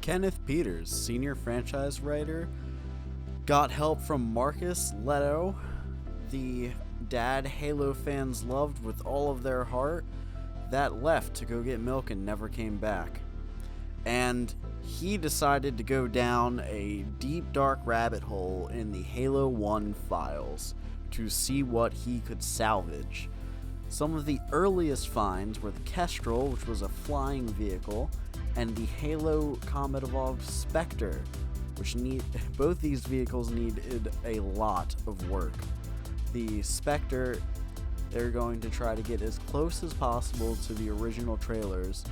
Kenneth Peters, senior franchise writer, got help from Marcus Leto, the dad Halo fans loved with all of their heart, that left to go get milk and never came back. And he decided to go down a deep, dark rabbit hole in the Halo 1 files to see what he could salvage. Some of the earliest finds were the Kestrel, which was a flying vehicle, and the Halo Combat Evolved Spectre, which both these vehicles needed a lot of work. The Spectre, they're going to try to get as close as possible to the original trailers,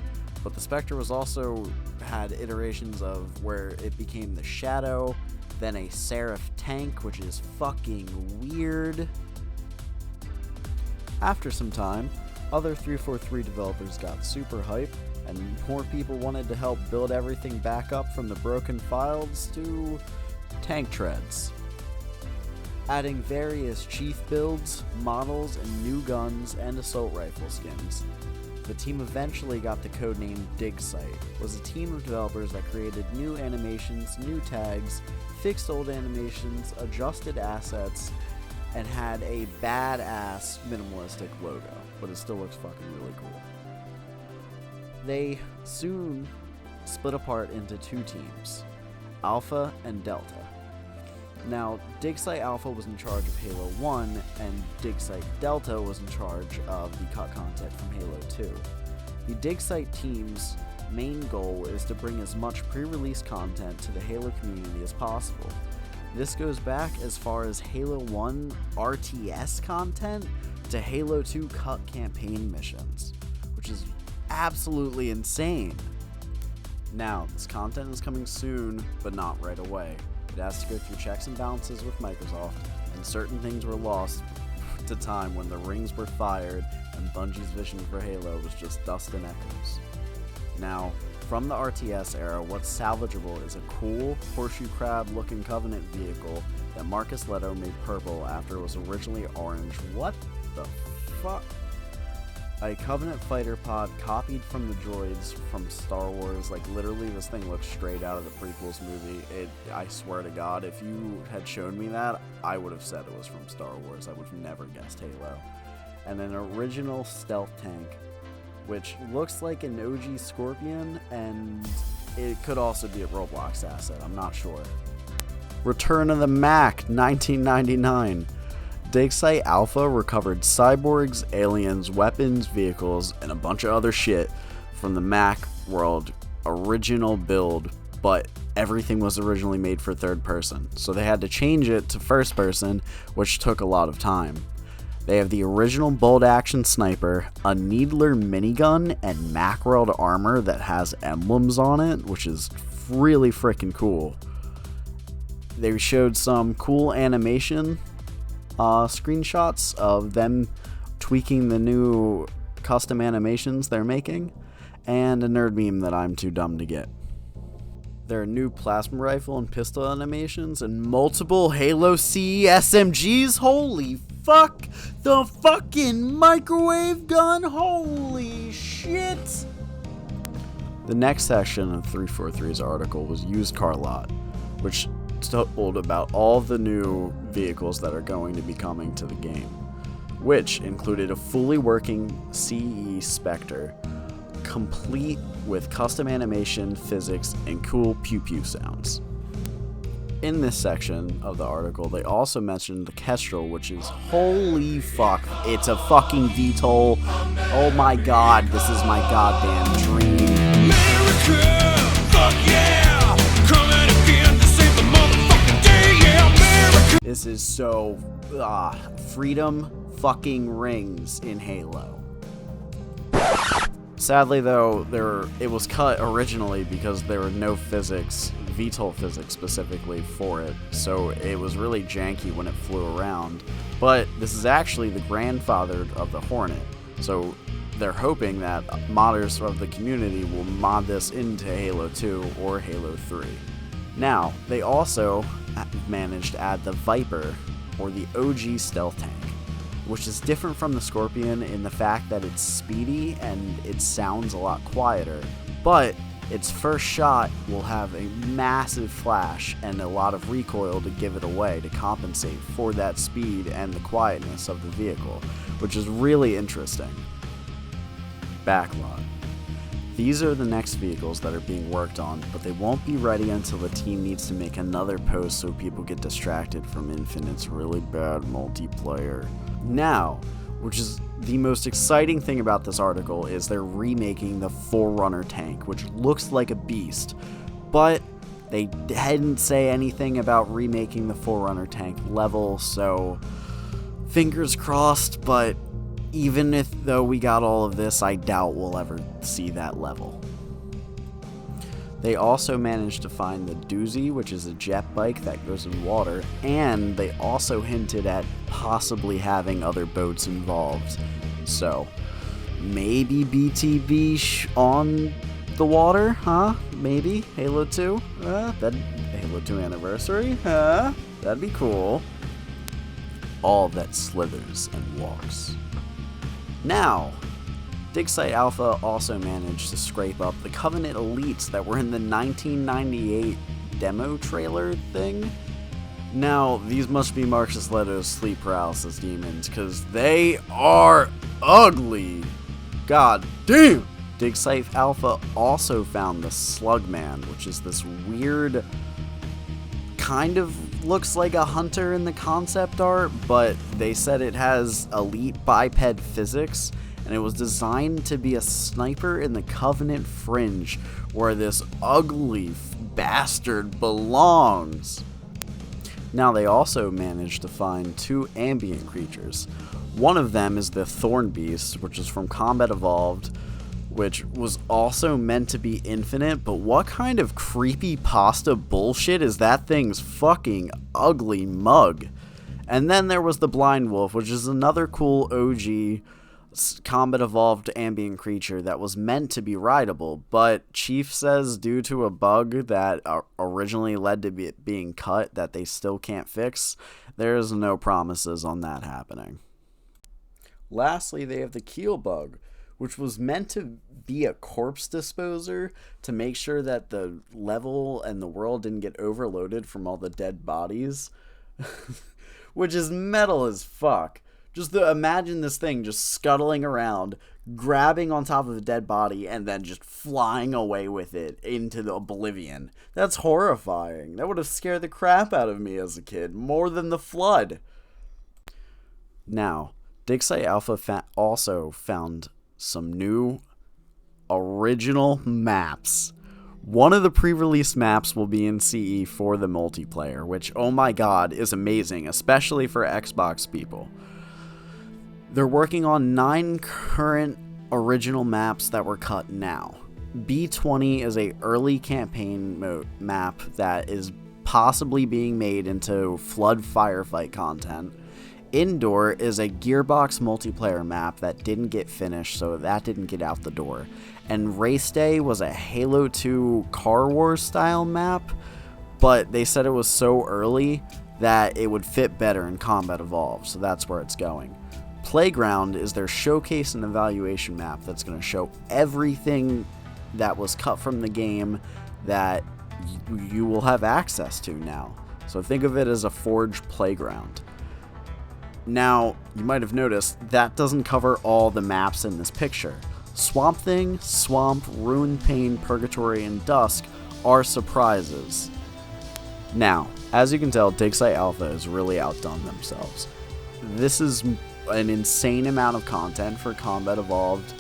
but the Spectre was also had iterations of where it became the Shadow, then a Seraph tank, which is fucking weird. After some time, other 343 developers got super hype, and more people wanted to help build everything back up from the broken files to tank treads, adding various chief builds, models, and new guns and assault rifle skins. The team eventually got the codename DigSite. It was a team of developers that created new animations, new tags, fixed old animations, adjusted assets, and had a badass minimalistic logo, but it still looks fucking really cool. They soon split apart into two teams, Alpha and Delta. Now, DigSite Alpha was in charge of Halo 1, and DigSite Delta was in charge of the cut content from Halo 2. The DigSite team's main goal is to bring as much pre-release content to the Halo community as possible. This goes back as far as Halo 1 RTS content to Halo 2 cut campaign missions, which is absolutely insane. Now, this content is coming soon, but not right away. It has to go through checks and balances with Microsoft, and certain things were lost to time when the rings were fired and Bungie's vision for Halo was just dust and echoes. Now, from the RTS era, what's salvageable is a cool horseshoe crab looking Covenant vehicle that Marcus Leto made purple after it was originally orange. What the fuck? A Covenant fighter pod copied from the droids from Star Wars. Like, literally, this thing looks straight out of the prequels movie. I swear to God, if you had shown me that, I would have said it was from Star Wars. I would have never guessed Halo. And an original stealth tank, which looks like an OG Scorpion, and it could also be a Roblox asset. I'm not sure. Return of the Mac, 1999. DigSite Alpha recovered cyborgs, aliens, weapons, vehicles, and a bunch of other shit from the Mac world original build, but everything was originally made for third person, so they had to change it to first person, which took a lot of time. They have the original bolt action sniper, a Needler minigun, and Macworld armor that has emblems on it, which is really freaking cool. They showed some cool animation screenshots of them tweaking the new custom animations they're making, and a nerd meme that I'm too dumb to get. There are new plasma rifle and pistol animations and multiple Halo CE SMGs. Holy fuck! The fucking microwave gun! Holy shit! The next section of 343's article was Used Car Lot, which told about all the new vehicles that are going to be coming to the game, which included a fully working CE Spectre, complete with custom animation, physics, and cool pew-pew sounds. In this section of the article, they also mentioned the Kestrel, which is holy fuck, it's a fucking VTOL. Oh my god, this is my goddamn dream. America, fuck yeah, coming again to save the motherfucking day, yeah, America. This is so, freedom fucking rings in Halo. Sadly though, it was cut originally because there were no physics, VTOL physics specifically for it, so it was really janky when it flew around. But this is actually the grandfather of the Hornet, so they're hoping that modders of the community will mod this into Halo 2 or Halo 3. Now, they also managed to add the Viper, or the OG stealth tank, which is different from the Scorpion in the fact that it's speedy and it sounds a lot quieter, but its first shot will have a massive flash and a lot of recoil to give it away to compensate for that speed and the quietness of the vehicle, which is really interesting. Backlog. These are the next vehicles that are being worked on, but they won't be ready until the team needs to make another post so people get distracted from Infinite's really bad multiplayer. Now, which is the most exciting thing about this article, is they're remaking the Forerunner tank, which looks like a beast, but they didn't say anything about remaking the Forerunner tank level, so fingers crossed, but even though we got all of this, I doubt we'll ever see that level. They also managed to find the Doozy, which is a jet bike that goes in water, and they also hinted at possibly having other boats involved. So, maybe BTB on the water, huh? Maybe Halo 2? Halo 2 anniversary? Huh? That'd be cool. All that slithers and walks. Now, Dig Site Alpha also managed to scrape up the Covenant Elites that were in the 1998 demo trailer thing. Now, these must be Marcus Leto's sleep paralysis demons, because they are ugly. God damn! Dig Site Alpha also found the Slugman, which is this weird, kind of looks like a hunter in the concept art, but they said it has elite biped physics, and it was designed to be a sniper in the Covenant Fringe, where this ugly bastard belongs. Now, they also managed to find 2 ambient creatures. One of them is the Thorn Beast, which is from Combat Evolved, which was also meant to be infinite, but what kind of creepy pasta bullshit is that thing's fucking ugly mug? And then there was the Blind Wolf, which is another cool OG Combat Evolved ambient creature that was meant to be rideable, but Chief says due to a bug that originally led to it being cut that they still can't fix, there's no promises on that happening. Lastly, they have the Keel Bug, which was meant to be a corpse disposer to make sure that the level and the world didn't get overloaded from all the dead bodies, which is metal as fuck. Just imagine this thing just scuttling around, grabbing on top of a dead body, and then just flying away with it into the oblivion. That's horrifying. That would have scared the crap out of me as a kid, more than the flood. Now, Dig Site Alpha also found some new original maps. One of the pre-release maps will be in CE for the multiplayer, which, oh my god, is amazing, especially for Xbox people. They're working on 9 current original maps that were cut now. B20 is a early campaign map that is possibly being made into Flood Firefight content. Indoor is a Gearbox multiplayer map that didn't get finished, so that didn't get out the door. And Race Day was a Halo 2 Car Wars style map, but they said it was so early that it would fit better in Combat Evolved, so that's where it's going. Playground is their showcase and evaluation map that's going to show everything that was cut from the game that you will have access to now. So think of it as a Forge playground. Now, you might have noticed that doesn't cover all the maps in this picture. Swamp Thing, Swamp, Ruined Pain, Purgatory, and Dusk are surprises. Now, as you can tell, Dig Site Alpha has really outdone themselves. This is an insane amount of content for Combat Evolved,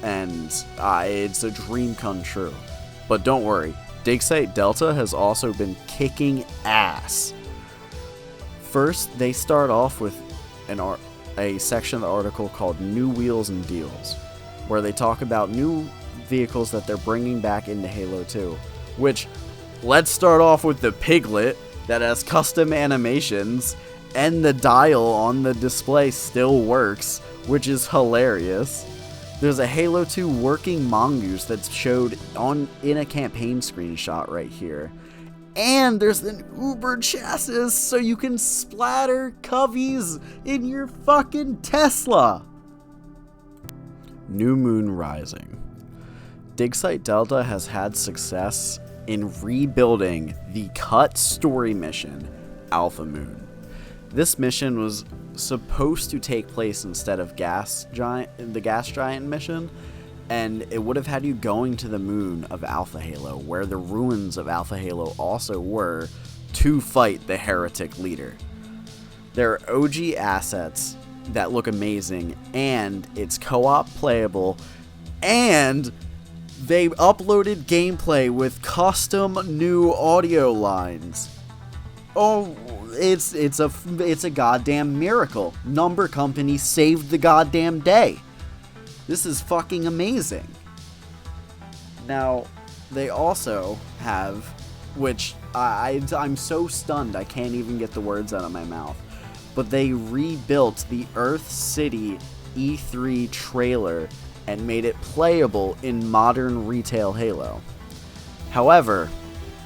and it's a dream come true. But don't worry, Dig Site Delta has also been kicking ass. First, they start off with a section of the article called New Wheels and Deals, where they talk about new vehicles that they're bringing back into Halo 2, which, let's start off with the Piglet that has custom animations, and the dial on the display still works, which is hilarious. There's a Halo 2 working mongoose that's showed in a campaign screenshot right here. And there's an Uber chassis so you can splatter coveys in your fucking Tesla. New Moon Rising. Dig Site Delta has had success in rebuilding the cut story mission, Alpha Moon. This mission was supposed to take place instead of the gas giant mission, and it would have had you going to the moon of Alpha Halo, where the ruins of Alpha Halo also were, to fight the heretic leader. There are OG assets that look amazing, and it's co-op playable, and they uploaded gameplay with custom new audio lines. Oh, it's a goddamn miracle. Number Company saved the goddamn day. This is fucking amazing. Now, they also have, which I'm so stunned I can't even get the words out of my mouth, but they rebuilt the Earth City E3 trailer and made it playable in modern retail Halo. However,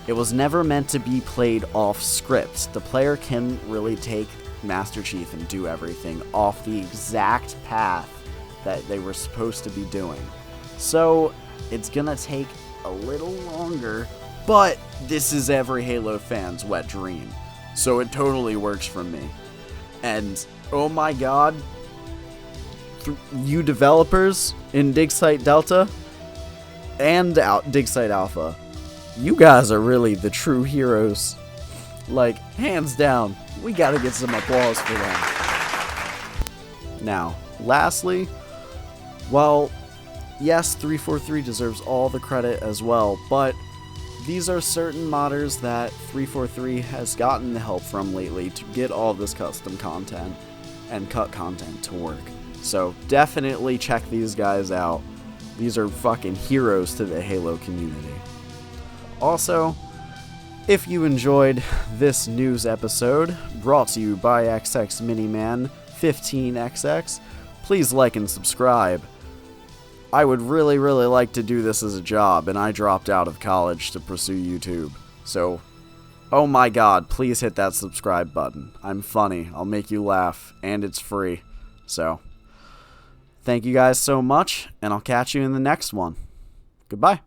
it was never meant to be played off script. The player can really take Master Chief and do everything off the exact path that they were supposed to be doing. So, it's gonna take a little longer, but this is every Halo fan's wet dream. So it totally works for me. And, oh my god, you developers in Dig Site Delta and Dig Site Alpha, you guys are really the true heroes. Like, hands down, we gotta get some applause for them. Now, lastly, while yes, 343 deserves all the credit as well, but these are certain modders that 343 has gotten the help from lately to get all this custom content and cut content to work. So definitely check these guys out. These are fucking heroes to the Halo community. Also, if you enjoyed this news episode, brought to you by XX Miniman 15XX, please like and subscribe. I would really like to do this as a job, and I dropped out of college to pursue YouTube. So, oh my god, please hit that subscribe button. I'm funny, I'll make you laugh, and it's free. So, thank you guys so much, and I'll catch you in the next one. Goodbye.